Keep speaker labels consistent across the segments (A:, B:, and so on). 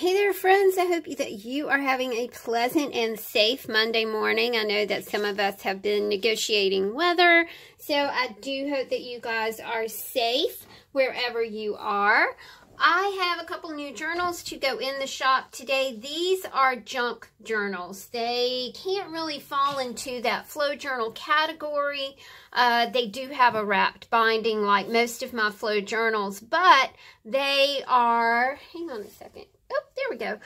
A: Hey there, friends. I hope that you are having a pleasant and safe Monday morning. I know that some of us have been negotiating weather, so I do hope that you guys are safe wherever you are. I have a couple new journals to go in the shop today. These are junk journals. They can't really fall into that flow journal category. They do have a wrapped binding like most of my flow journals, but they are, hang on a second. Oh, there we go.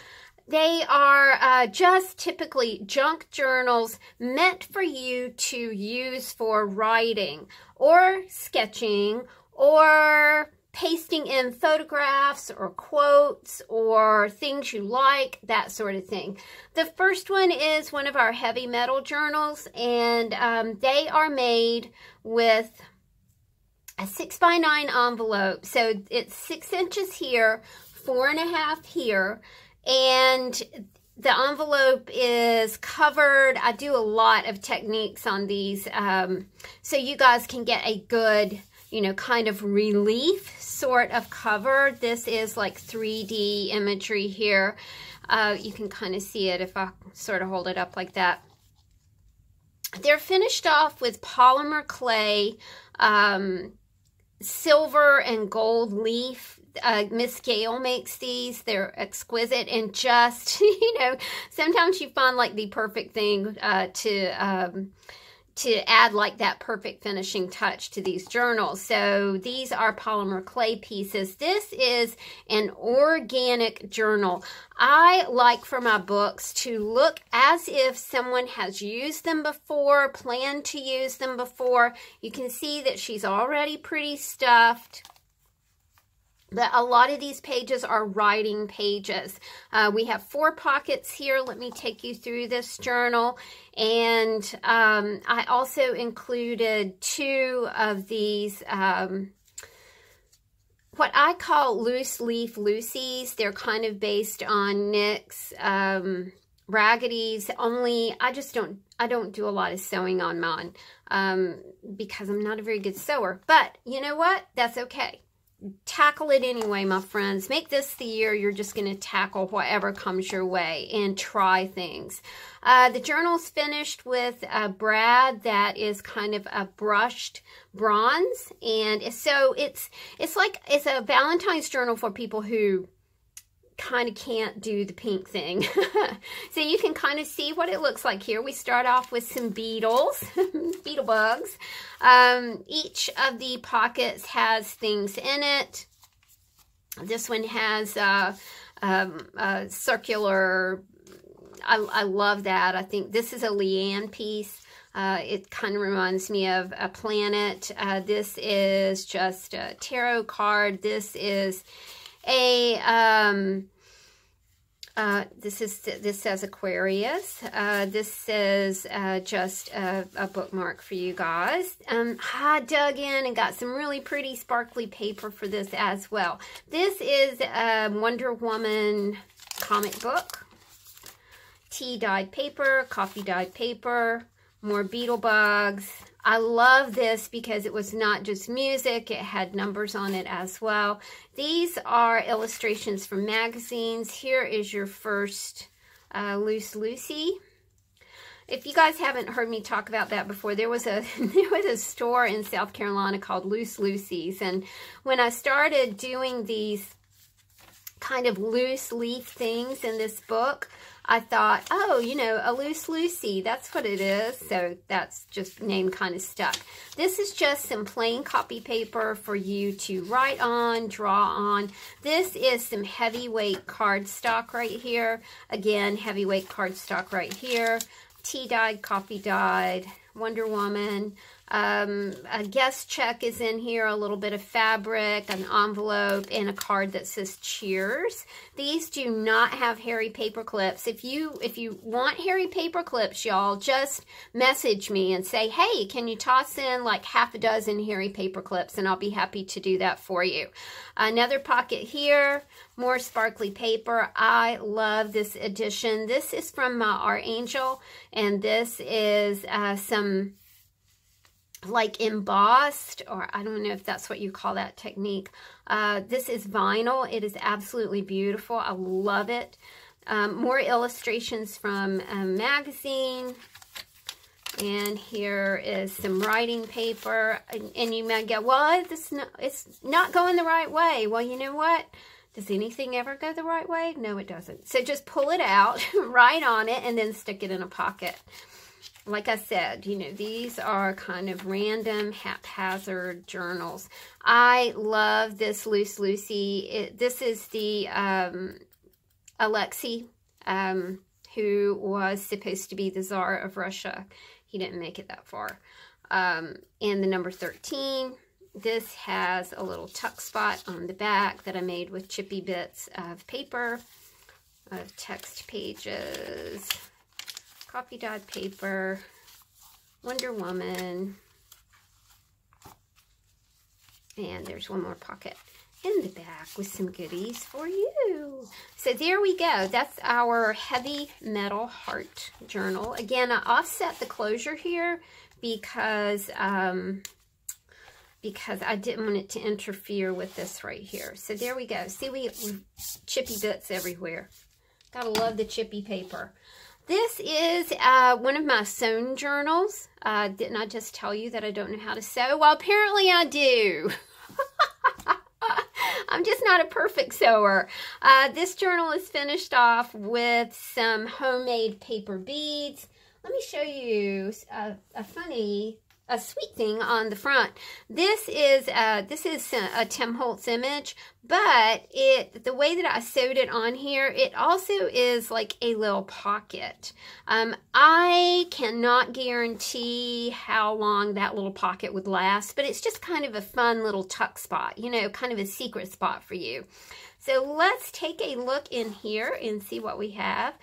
A: They are just typically junk journals meant for you to use for writing or sketching or pasting in photographs or quotes or things you like, that sort of thing. The first one is one of our heavy metal journals, and they are made with a 6x9 envelope. So it's 6 inches here, 4.5 here, and the envelope is covered. I do a lot of techniques on these so you guys can get a good, you know, kind of relief sort of cover. This is like 3D imagery here. You can kind of see it if I sort of hold it up like that. They're finished off with polymer clay, silver and gold leaf. Miss Gail makes these. They're exquisite and just, you know, sometimes you find like the perfect thing to add like that perfect finishing touch to these journals. So these are polymer clay pieces. This is an organic journal. I like for my books to look as if someone has used them before, planned to use them before. You can see that she's already pretty stuffed. But a lot of these pages are writing pages. We have 4 pockets here. Let me take you through this journal. And I also included 2 of these, what I call loose leaf Lucy's. They're kind of based on Nick's Raggedies, only I don't do a lot of sewing on mine because I'm not a very good sewer. But you know what? That's okay. Tackle it anyway, my friends. Make this the year you're just going to tackle whatever comes your way and try things. The journal's finished with a brad that is kind of a brushed bronze, and so it's a Valentine's journal for people who kind of can't do the pink thing. So you can kind of see what it looks like here. We start off with some beetles, beetle bugs. Each of the pockets has things in it. This one has a circular, I love that. I think this is a Leanne piece. It kind of reminds me of a planet. This is just a tarot card. This is a this says Aquarius. This is just a bookmark for you guys. I dug in and got some really pretty sparkly paper for this as well. This is a Wonder Woman comic book. Tea dyed paper, coffee dyed paper, more beetle bugs. I love this because it was not just music, it had numbers on it as well. These are illustrations from magazines. Here is your first Loose Lucy. If you guys haven't heard me talk about that before, there was a store in South Carolina called Loose Lucy's, and when I started doing these kind of loose leaf things in this book, I thought, oh, you know, a Loose Lucy, that's what it is. So that's just name kind of stuck. This is just some plain copy paper for you to write on, draw on. This is some heavyweight cardstock right here. Again, heavyweight cardstock right here. Tea dyed, coffee dyed, Wonder Woman. A guest check is in here, a little bit of fabric, an envelope, and a card that says cheers. These do not have hairy paper clips. If you want hairy paper clips, y'all, just message me and say, hey, can you toss in like half a dozen hairy paper clips, and I'll be happy to do that for you. Another pocket here, more sparkly paper. I love this edition. This is from my Art Angel, and this is some like embossed, or I don't know if that's what you call that technique. This is vinyl. It is absolutely beautiful. I love it. More illustrations from a magazine. And here is some writing paper. And you might go, well, it's not going the right way. Well, you know what? Does anything ever go the right way? No, it doesn't. So just pull it out, write on it, and then stick it in a pocket. Like I said, you know, these are kind of random, haphazard journals. I love this Loose Lucy. This is the Alexei, who was supposed to be the Tsar of Russia. He didn't make it that far. And the number 13. This has a little tuck spot on the back that I made with chippy bits of paper, of text pages, copy dyed paper, Wonder Woman, and there's one more pocket in the back with some goodies for you. So there we go. That's our heavy metal heart journal. Again, I offset the closure here because I didn't want it to interfere with this right here. So there we go. See, we chippy bits everywhere. Gotta love the chippy paper. This is one of my sewn journals. Didn't I just tell you that I don't know how to sew? Well, apparently I do. I'm just not a perfect sewer. This journal is finished off with some homemade paper beads. Let me show you a sweet thing on the front. This is a Tim Holtz image, but the way that I sewed it on here, it also is like a little pocket. I cannot guarantee how long that little pocket would last, but it's just kind of a fun little tuck spot, you know, kind of a secret spot for you. So let's take a look in here and see what we have.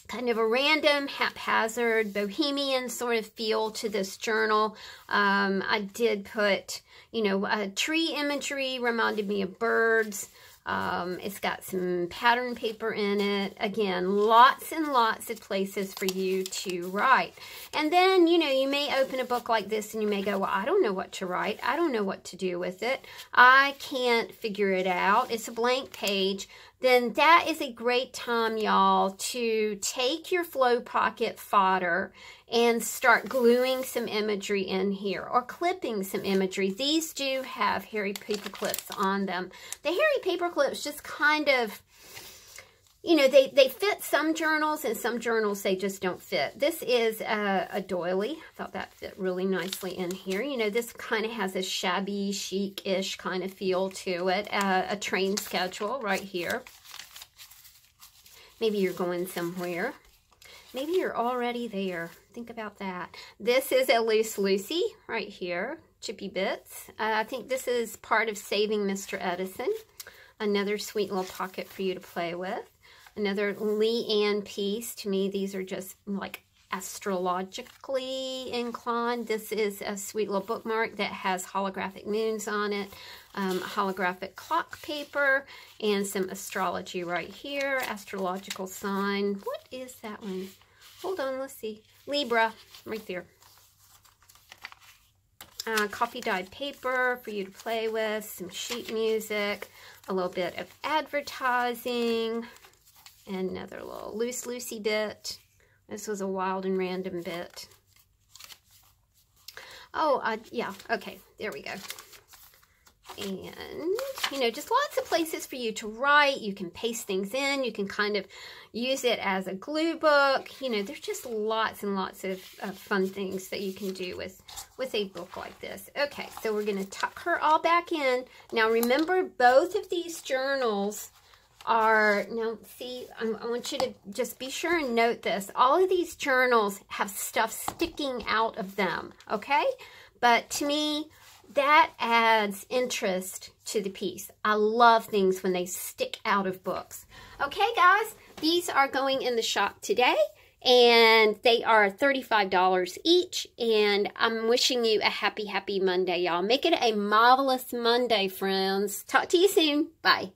A: Kind of a random, haphazard, bohemian sort of feel to this journal. I did put, you know, tree imagery, reminded me of birds. It's got some pattern paper in it. Again, lots and lots of places for you to write. And then, you know, you may open a book like this and you may go, well, I don't know what to write. I don't know what to do with it. I can't figure it out. It's a blank page. Then that is a great time, y'all, to take your Flow Pocket fodder and start gluing some imagery in here or clipping some imagery. These do have hairy paper clips on them. The hairy paper clips just kind of, you know, they fit some journals, and some journals they just don't fit. This is a doily. I thought that fit really nicely in here. You know, this kind of has a shabby, chic-ish kind of feel to it. A train schedule right here. Maybe you're going somewhere. Maybe you're already there. Think about that. This is a Loose Lucy right here. Chippy bits. I think this is part of Saving Mr. Edison. Another sweet little pocket for you to play with. Another Lee Ann piece. To me, these are just like astrologically inclined. This is a sweet little bookmark that has holographic moons on it, holographic clock paper, and some astrology right here. Astrological sign. What is that one? Hold on, let's see. Libra, right there. Copy dyed paper for you to play with, some sheet music, a little bit of advertising, and another little Loose Lucy bit. This was a wild and random bit. Oh, yeah, okay, there we go. And, you know, just lots of places for you to write. You can paste things in. You can kind of use it as a glue book. You know, there's just lots and lots of fun things that you can do with a book like this. Okay, so we're going to tuck her all back in. Now, remember, both of these journals are, now see, I want you to just be sure and note this. All of these journals have stuff sticking out of them, okay? But to me, that adds interest to the piece. I love things when they stick out of books. Okay, guys, these are going in the shop today, and they are $35 each, and I'm wishing you a happy, happy Monday, y'all. Make it a marvelous Monday, friends. Talk to you soon. Bye.